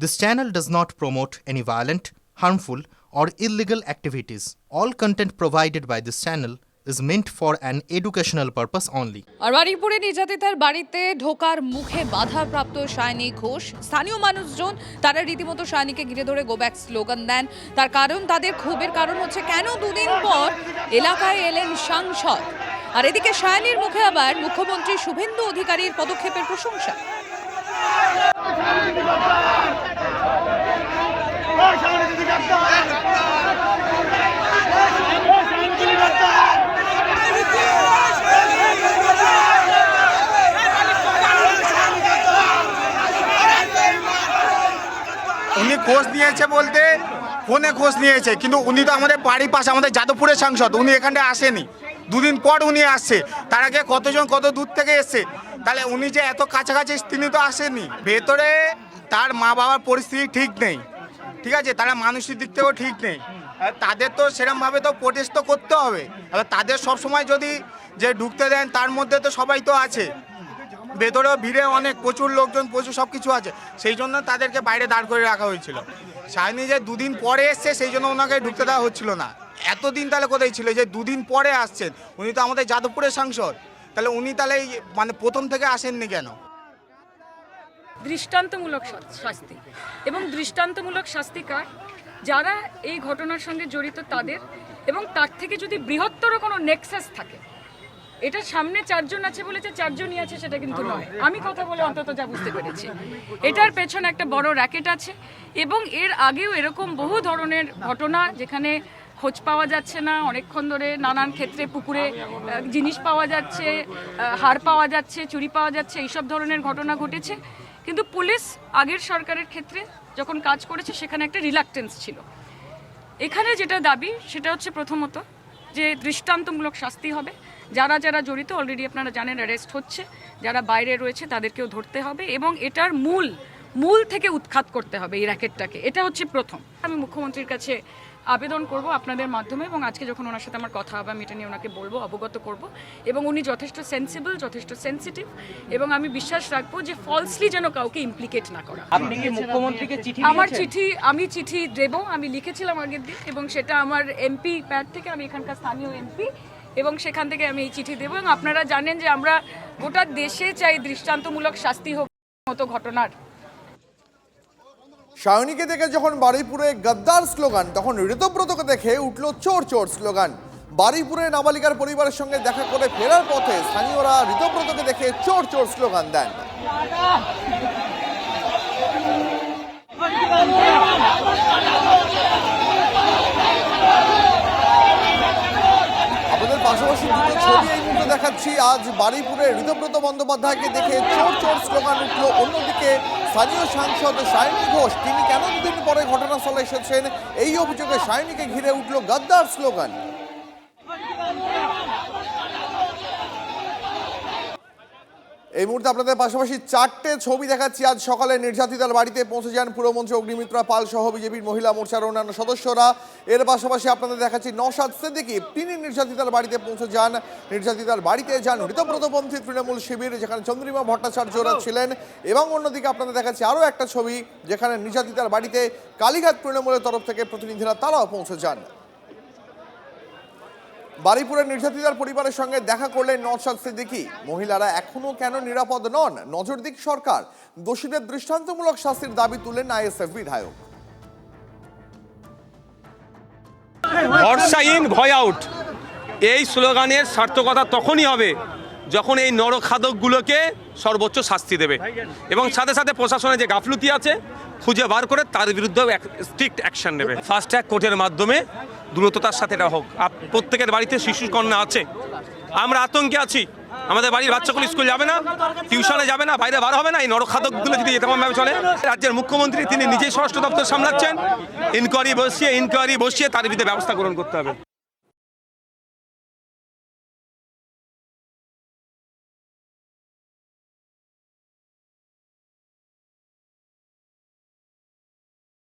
This channel does not promote any violent, harmful, or illegal activities. All content provided by this channel is meant for an educational purpose only. আর বারুইপুরে নির্যাতিতার বাড়িতে ঢোকার মুখে বাধাপ্রাপ্ত সায়নী ঘোষ। স্থানীয় মানুষজন তারা রীতিমতো সায়নীকে ঘিরে ধরে গো ব্যাক স্লোগান দেন। তার কারণ, তাদের ক্ষোভের কারণ হচ্ছে কেন দুদিন পর এলাকায় এলেন সাংসদ। আর এদিকে সায়নীর মুখে আবার মুখ্যমন্ত্রী শুভেন্দু অধিকারীর পদক্ষেপের প্রশংসা। উনি খোঁজ নিয়েছে বলতে ফোনে খোঁজ নিয়েছে, কিন্তু উনি তো আমাদের বাড়ির পাশে, আমাদের যাদবপুরের সাংসদ, উনি এখানে আসেনি। দুদিন পর উনি আসছে, তার আগে কতজন কত দূর থেকে এসছে, তাহলে উনি যে এত কাছাকাছি তিনি তো আসেনি। ভেতরে তার মা বাবার পরিস্থিতি ঠিক নেই, ঠিক আছে, তারা মানসিক দিক থেকেও ঠিক নেই। তাদের তো সেরকমভাবে তো প্রোটেস্ট তো করতে হবে। এবার তাদের সবসময় যদি যে ঢুকতে দেন, তার মধ্যে তো সবাই তো আছে, ভেতরেও ভিড়ে অনেক প্রচুর লোকজন, প্রচুর সব কিছু আছে, সেই জন্য তাদেরকে বাইরে দাঁড় করে রাখা হয়েছিল। সায়নী যে দুদিন পরে এসছে সেই জন্য ওনাকে ঢুকতে দেওয়া হচ্ছিল না। এতদিন তাহলে কোথায় ছিল যে দুদিন পরে আসছেন? উনি তো আমাদের যাদবপুরের সাংসদ, তাহলে উনি তাহলে মানে প্রথম থেকে আসেননি কেন? দৃষ্টান্তমূলক শাস্তি, এবং দৃষ্টান্তমূলক শাস্তি কার? যারা এই ঘটনার সঙ্গে জড়িত তাদের, এবং তার থেকে যদি বৃহত্তর কোনো নেক্সাস থাকে। এটা সামনে চারজন আছে বলেছে চারজনই আছে সেটা কিন্তু নয়। আমি কথা বলে অন্তত যা বুঝতে পেরেছি, এটার পেছনে একটা বড় র্যাকেট আছে। এবং এর আগেও এরকম বহু ধরনের ঘটনা যেখানে খোঁজ পাওয়া যাচ্ছে না, অনেকক্ষণ ধরে নানান ক্ষেত্রে পুকুরে জিনিস পাওয়া যাচ্ছে, হাড় পাওয়া যাচ্ছে, চুরি পাওয়া যাচ্ছে, এইসব ধরনের ঘটনা ঘটেছে। কিন্তু পুলিশ আগের সরকারের ক্ষেত্রে যখন কাজ করেছে সেখানে একটা রিলাক্টেন্স ছিল। এখানে যেটা দাবি সেটা হচ্ছে প্রথমত যে দৃষ্টান্তমূলক শাস্তি হবে। যারা যারা জড়িত অলরেডি আপনারা জানেন অ্যারেস্ট হচ্ছে, যারা বাইরে রয়েছে তাদেরকেও ধরতে হবে, এবং এটার মূল থেকে উৎখাত করতে হবে এই র্যাকেটটাকে। এটা হচ্ছে প্রথম। আমি মুখ্যমন্ত্রীর কাছে আবেদন করব আপনাদের মাধ্যমে, এবং আজকে যখন ওনার সাথে আমার কথা হবে আমি এটা নিয়ে ওনাকে বলবো, অবগত করব। এবং উনি যথেষ্ট সেন্সিবল, যথেষ্ট সেন্সিটিভ, এবং আমি বিশ্বাস রাখবো যে ফলসলি যেন কাউকে ইমপ্লিকেট না করা। আপনি কি মুখ্যমন্ত্রীকে চিঠি আমি চিঠি দেব, আমি লিখেছিলাম আগের দিন, এবং সেটা আমার এমপি প্যাড থেকে, আমি এখানকার স্থানীয় এমপি, এবং সেখান থেকে আমি এই চিঠি দেবো। এবং আপনারা জানেন যে আমরা গোটা দেশে চাই দৃষ্টান্তমূলক শাস্তি হোক মতো ঘটনার। সায়নীকে দেখে যখন বারুইপুরে গদ্দার স্লোগান, তখন ঋতব্রতকে দেখে উঠল চোর চোর স্লোগান। বারুইপুরে নাবালিকার পরিবারের সঙ্গে দেখা করে ফেরার পথে স্থানীয়রা ঋতব্রতকে দেখে চোর চোর স্লোগান দেন। আপনাদের পাশাপাশি দুটো ছবি এই মুহূর্তে দেখাচ্ছি। আজ বারুইপুরে ঋতব্রত বন্দ্যোপাধ্যায়কে দেখে চোর চোর স্লোগান উঠল। অন্যদিকে স্থানীয় সাংসদ সায়নী ঘোষ, তিনি কেন দুদিন পরে ঘটনাস্থলে এসেছেন এই অভিযোগে সায়নীকে ঘিরে উঠল গদ্দার স্লোগান। এই মুহূর্তে আপনাদের পাশাপাশি চারটে ছবি দেখাচ্ছি। আজ সকালে নির্যাতিতার বাড়িতে পৌঁছে যান পুরমন্ত্রী অগ্নিমিত্রা পাল সহ বিজেপির মহিলা মোর্চার অন্যান্য সদস্যরা। এর পাশাপাশি আপনাদের দেখাচ্ছি নওশাদ সিদ্দিকী, তিনি নির্যাতিতার বাড়িতে পৌঁছে যান। নির্যাতিতার বাড়িতে যান ঋতব্রতপন্থী তৃণমূল শিবির, যেখানে চন্দ্রিমা ভট্টাচার্যরা ছিলেন। এবং অন্যদিকে আপনাদের দেখাচ্ছি আরও একটা ছবি, যেখানে নির্যাতিতার বাড়িতে কালীঘাট তৃণমূলের তরফ থেকে প্রতিনিধিরা তারাও পৌঁছে যান। বারুইপুরের নির্যাতিতার পরিবারের সঙ্গে দেখা করলেন নওশাদ সিদ্দিকী। মহিলারা এখনো কেন নিরাপদ নন, নজর দিক সরকার। দোষীদের দৃষ্টান্তমূলক শাস্তির দাবি তুললেন আইএসএফ বিধায়ক। ভরসা ইন ভয় আউট, এই স্লোগানের সার্থকতা তখনই হবে যখন এই নরখাদকগুলোকে সর্বোচ্চ শাস্তি দেবে, এবং সাথে সাথে প্রশাসনের যে গাফলুতি আছে খুঁজে বার করে তার বিরুদ্ধে স্ট্রিক্ট অ্যাকশন নেবে। ফাস্ট ট্র্যাক কোর্টের মাধ্যমে দ্রুততার সাথে এটা হোক। প্রত্যেকের বাড়িতে শিশু কন্যা আছে, আমরা আতঙ্কে আছি। আমাদের বাড়ির বাচ্চাগুলো স্কুল যাবে না, টিউশনে যাবে না, বাইরে বার হবে না, এই নরখাদকগুলো যদি এরকমভাবে চলে। রাজ্যের মুখ্যমন্ত্রী তিনি নিজেই স্বরাষ্ট্র দপ্তর সামলাচ্ছেন, ইনকোয়ারি বসিয়ে তার বিরুদ্ধে ব্যবস্থা গ্রহণ করতে হবে।